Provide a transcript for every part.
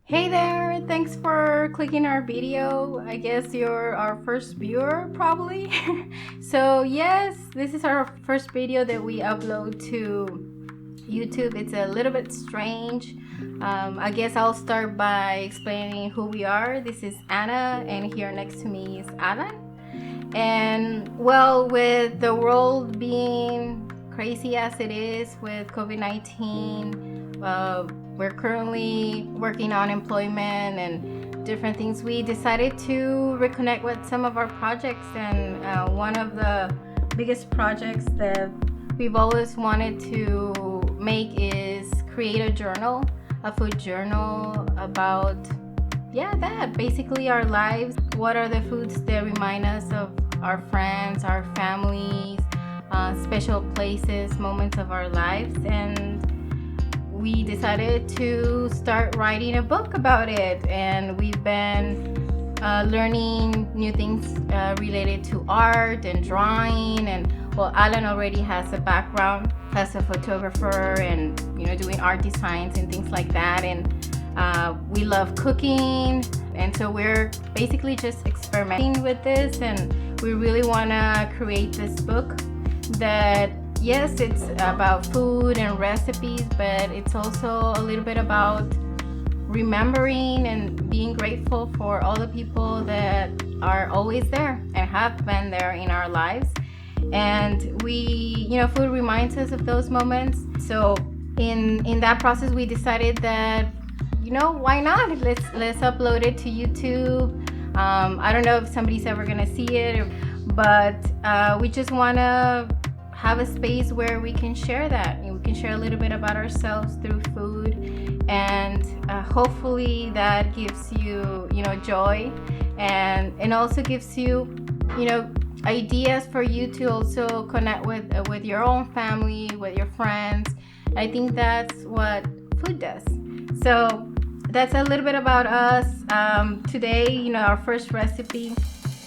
Hey there, thanks for clicking our video. I guess you're our first viewer probably. So yes, this is our first video that we upload to YouTube. It's a little bit strange. I guess I'll start by explaining who we are. This is Anna, and here next to me is Alan. And well, with the world being crazy as it is with COVID-19, we're currently working on employment and different things. We decided to reconnect with some of our projects, and one of the biggest projects that we've always wanted to make is create a journal, a food journal about that basically our lives. What are the foods that remind us of our friends, our families, special places, moments of our lives, and we decided to start writing a book about it. And we've been learning new things related to art and drawing, and well, Alan already has a background as a photographer and doing art designs and things like that, and we love cooking, and so we're basically just experimenting with this, and we really want to create this book that, yes, it's about food and recipes, but it's also a little bit about remembering and being grateful for all the people that are always there and have been there in our lives. And we, food reminds us of those moments. So in that process, we decided that, why not? Let's upload it to YouTube. I don't know if somebody's ever gonna see it, but we just wanna have a space where we can share that. We can share a little bit about ourselves through food, and hopefully that gives you, joy, and also gives you, ideas for you to also connect with your own family, with your friends. I think that's what food does. So that's a little bit about us. Today, our first recipe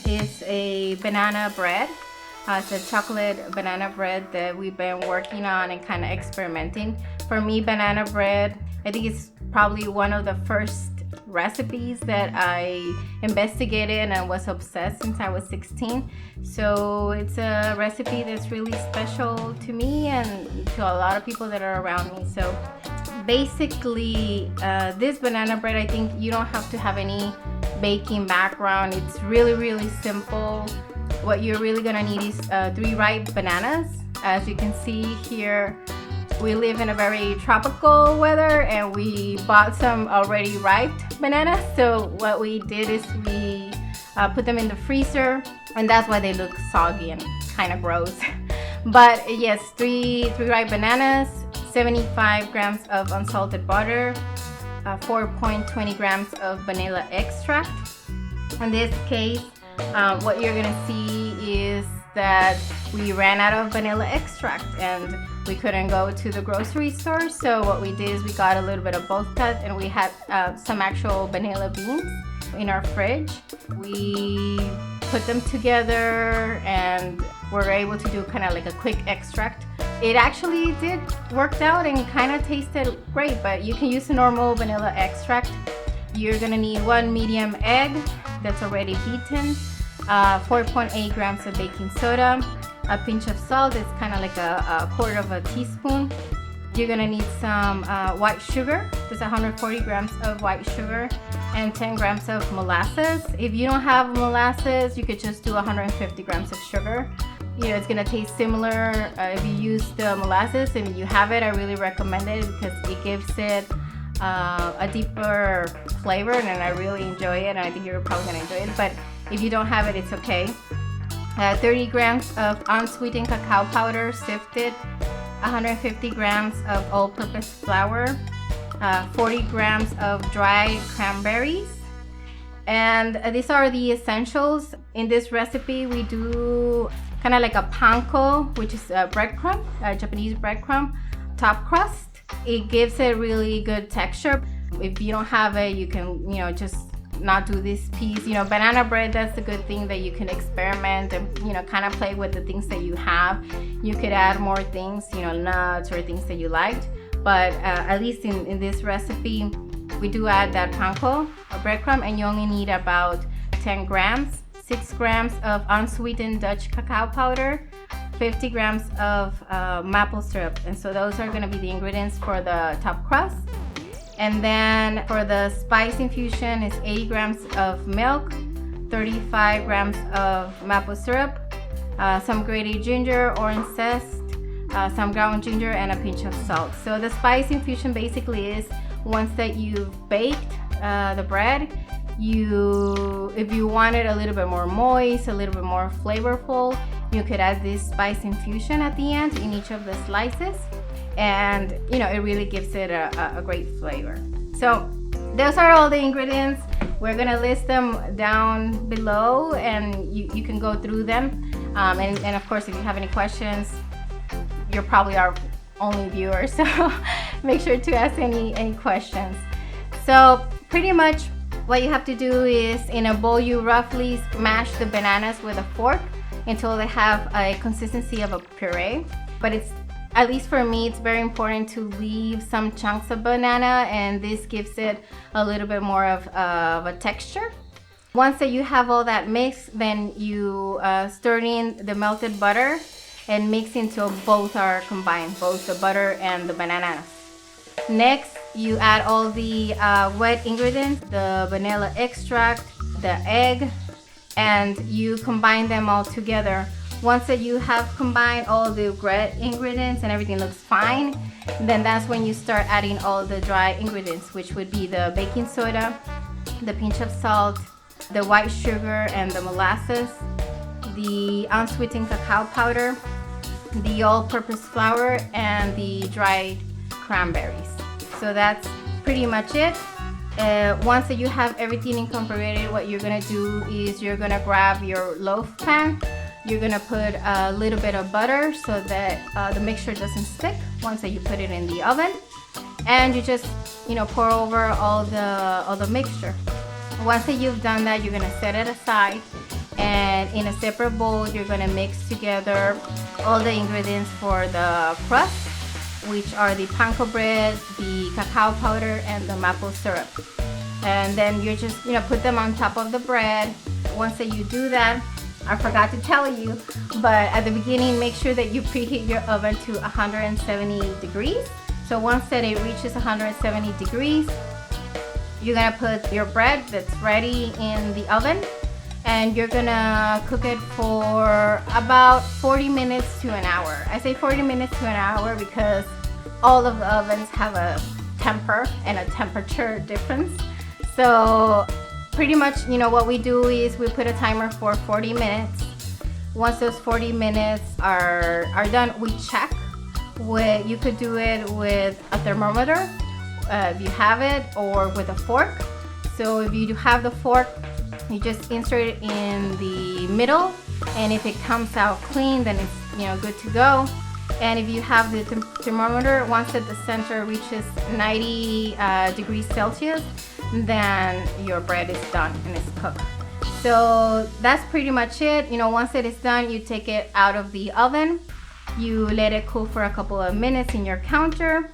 is a banana bread. It's a chocolate banana bread that we've been working on and kind of experimenting. For me, banana bread, I think it's probably one of the first recipes that I investigated and was obsessed since I was 16. So it's a recipe that's really special to me and to a lot of people that are around me. So basically, this banana bread, I think you don't have to have any baking background. It's really, really simple. What you're really gonna need is 3 ripe bananas. As you can see here, we live in a very tropical weather, and we bought some already ripe bananas. So what we did is we put them in the freezer, and that's why they look soggy and kind of gross. But yes, 3 ripe bananas, 75 grams of unsalted butter, 4.20 grams of vanilla extract. In this case, what you're gonna see is that we ran out of vanilla extract and we couldn't go to the grocery store. So what we did is we got a little bit of both that, and we had some actual vanilla beans in our fridge. We put them together and were able to do kind of like a quick extract. It actually did work out and kind of tasted great, but you can use a normal vanilla extract. You're gonna need 1 medium egg that's already beaten, 4.8 grams of baking soda, a pinch of salt. It's kind of like a quarter of a teaspoon. You're gonna need some white sugar. There's 140 grams of white sugar and 10 grams of molasses. If you don't have molasses, you could just do 150 grams of sugar. It's gonna taste similar if you use the molasses, and if you have it, I really recommend it because it gives it a deeper flavor, and I really enjoy it, and I think you're probably gonna enjoy it. But if you don't have it, it's okay. 30 grams of unsweetened cacao powder sifted, 150 grams of all-purpose flour, 40 grams of dried cranberries, and these are the essentials. In this recipe, we do kind of like a panko, which is a breadcrumb, a Japanese breadcrumb top crust. It gives it really good texture. If you don't have it, you can, just not do this piece. Banana bread, that's a good thing that you can experiment and, kind of play with the things that you have. You could add more things, nuts or things that you liked. But at least in this recipe, we do add that panko or breadcrumb, and you only need about 10 grams, 6 grams of unsweetened Dutch cacao powder, 50 grams of maple syrup. And so those are going to be the ingredients for the top crust. And then for the spice infusion is 80 grams of milk, 35 grams of maple syrup, some grated ginger, orange zest, some ground ginger, and a pinch of salt. So the spice infusion basically is once that you've baked the bread, if you want it a little bit more moist, a little bit more flavorful, you could add this spice infusion at the end in each of the slices, and it really gives it a great flavor. So those are all the ingredients. We're gonna list them down below, and you can go through them, and of course, if you have any questions, you're probably our only viewer, so make sure to ask any questions. So pretty much what you have to do is, in a bowl, you roughly smash the bananas with a fork until they have a consistency of a puree. But it's, at least for me, it's very important to leave some chunks of banana, and this gives it a little bit more of a texture. Once that you have all that mixed, then you stir in the melted butter and mix until both are combined, both the butter and the bananas. Next, you add all the wet ingredients, the vanilla extract, the egg, and you combine them all together. Once that you have combined all the wet ingredients and everything looks fine, then that's when you start adding all the dry ingredients, which would be the baking soda, the pinch of salt, the white sugar and the molasses, the unsweetened cacao powder, the all-purpose flour, and the dried cranberries. So that's pretty much it. Once that you have everything incorporated, what you're gonna do is you're gonna grab your loaf pan. You're gonna put a little bit of butter so that the mixture doesn't stick once that you put it in the oven, and you just pour over all the mixture. Once that you've done that, you're gonna set it aside, and in a separate bowl you're gonna mix together all the ingredients for the crust, which are the panko bread, the cacao powder, and the maple syrup. And then you just put them on top of the bread. Once that you do that, I forgot to tell you, but at the beginning, make sure that you preheat your oven to 170 degrees. So once that it reaches 170 degrees, you're gonna put your bread that's ready in the oven, and you're gonna cook it for about 40 minutes to an hour. I say 40 minutes to an hour because all of the ovens have a temper and a temperature difference. So pretty much, what we do is we put a timer for 40 minutes. Once those 40 minutes are done, we check. You could do it with a thermometer if you have it, or with a fork. So if you do have the fork, you just insert it in the middle, and if it comes out clean, then it's good to go. And if you have the thermometer, once at the center reaches 90 degrees Celsius, then your bread is done and it's cooked. So that's pretty much it. Once it is done, you take it out of the oven. You let it cool for a couple of minutes in your counter.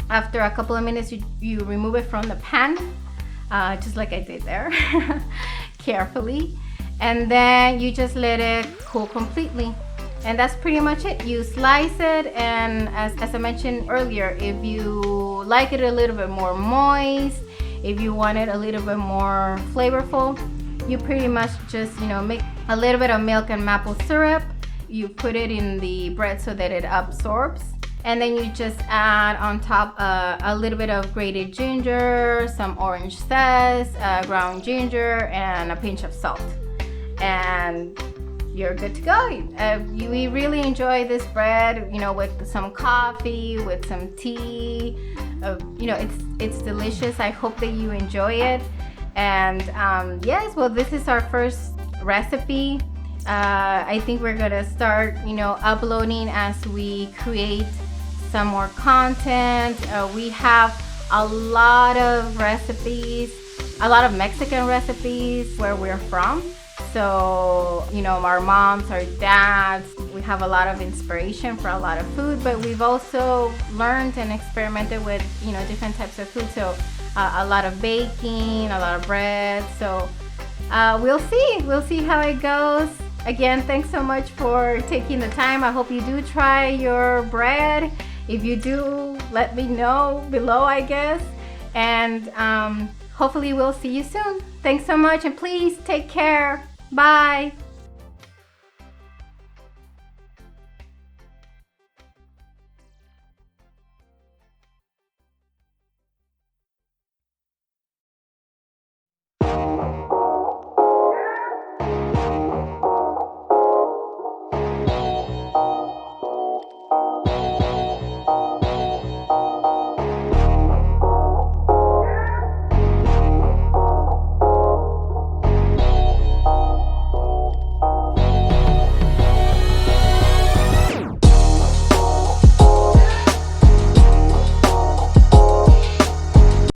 After a couple of minutes, you remove it from the pan, just like I did there, carefully. And then you just let it cool completely. And that's pretty much it. You slice it, and as I mentioned earlier, if you like it a little bit more moist, if you want it a little bit more flavorful, you pretty much just make a little bit of milk and maple syrup. You put it in the bread so that it absorbs, and then you just add on top a little bit of grated ginger, some orange zest, ground ginger, and a pinch of salt, and you're good to go. We really enjoy this bread, with some coffee, with some tea. It's delicious. I hope that you enjoy it. And yes, well, this is our first recipe. I think we're gonna start, uploading as we create some more content. We have a lot of recipes, a lot of Mexican recipes where we're from. So, our moms, our dads, we have a lot of inspiration for a lot of food, but we've also learned and experimented with, different types of food. So a lot of baking, a lot of bread. So we'll see how it goes. Again, thanks so much for taking the time. I hope you do try your bread. If you do, let me know below, I guess. And hopefully we'll see you soon. Thanks so much, and please take care. Bye.